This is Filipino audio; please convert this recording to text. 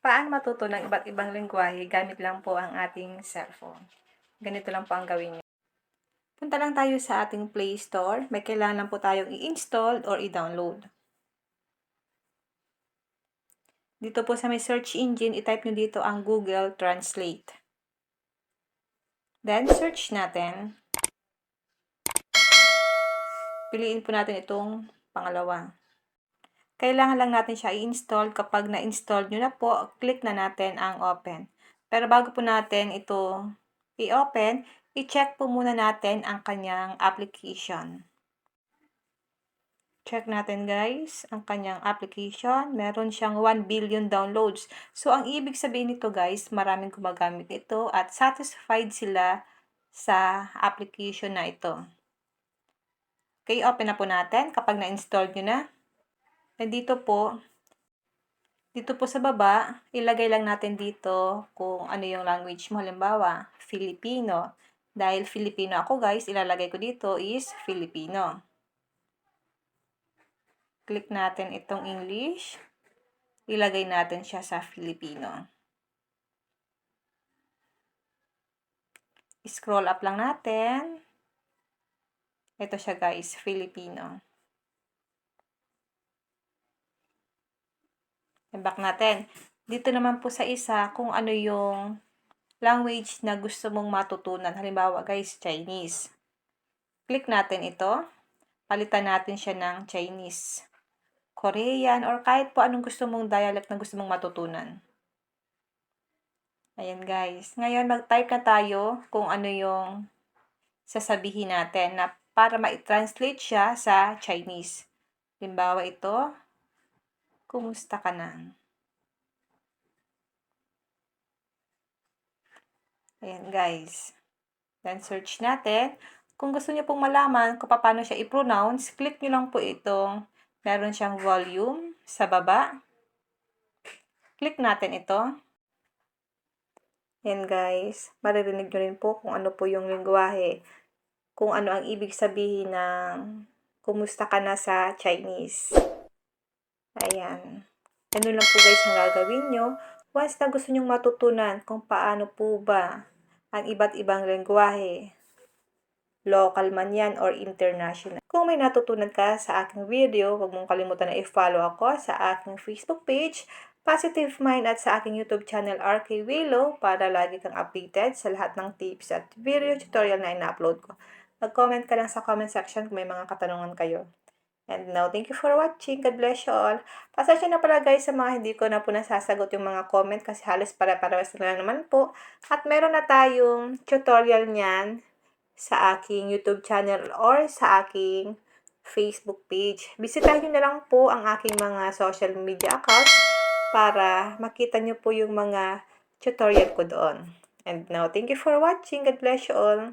Paano matuto ng iba't ibang lengguwahe gamit lang po ang ating cellphone? Ganito lang po ang gawin niyo. Punta lang tayo sa ating Play Store. May kailangan lang po tayong i-install or i-download. Dito po sa may search engine, i-type nyo dito ang Google Translate. Then, search natin. Piliin po natin itong pangalawa. Kailangan lang natin siya i-install. Kapag na-install nyo na po, click na natin ang open. Pero bago po natin ito i-open, i-check po muna natin ang kanyang application. Check natin guys, ang kanyang application. Meron siyang 1 billion downloads. So, ang ibig sabihin nito guys, maraming gumagamit ito at satisfied sila sa application na ito. Okay, open na po natin kapag na-install nyo na. And dito po sa baba, ilagay lang natin dito kung ano yung language mo. Halimbawa, Filipino. Dahil Filipino ako guys, ilalagay ko dito is Filipino. Click natin itong English. Ilagay natin siya sa Filipino. Scroll up lang natin. Ito siya guys, Filipino. Back natin. Dito naman po sa isa kung ano yung language na gusto mong matutunan. Halimbawa guys, Chinese. Click natin ito. Palitan natin siya ng Chinese, Korean, or kahit po anong gusto mong dialect na gusto mong matutunan. Ayan guys. Ngayon, mag-type na tayo kung ano yung sasabihin natin na para ma-translate siya sa Chinese. Halimbawa ito, kumusta ka na? Ayan guys. Then search natin. Kung gusto niyo pong malaman kung paano siya i-pronounce, click niyo lang po itong meron siyang volume sa baba. Click natin ito. Ayan guys. Maririnig nyo rin po kung ano po yung lengguwahe. Kung ano ang ibig sabihin ng kumusta ka na sa Chinese. Ayan. Ganun lang po guys ang gagawin nyo. Once na gusto nyong matutunan kung paano po ba ang iba't ibang lengguwahe, local man yan or international. Kung may natutunan ka sa aking video, huwag mong kalimutan na i-follow ako sa aking Facebook page, Positive Mind, at sa aking YouTube channel, RK Willow, para lagi kang updated sa lahat ng tips at video tutorial na ina-upload ko. Mag-comment ka lang sa comment section kung may mga katanungan kayo. And now, thank you for watching. God bless you all. Pasensya na pala guys sa mga hindi ko na po nasasagot yung mga comment kasi halos pare-parehas na lang naman po. At meron na tayong tutorial niyan sa aking YouTube channel or sa aking Facebook page. Bisitahin nyo na lang po ang aking mga social media accounts para makita nyo po yung mga tutorial ko doon. And now, thank you for watching. God bless you all.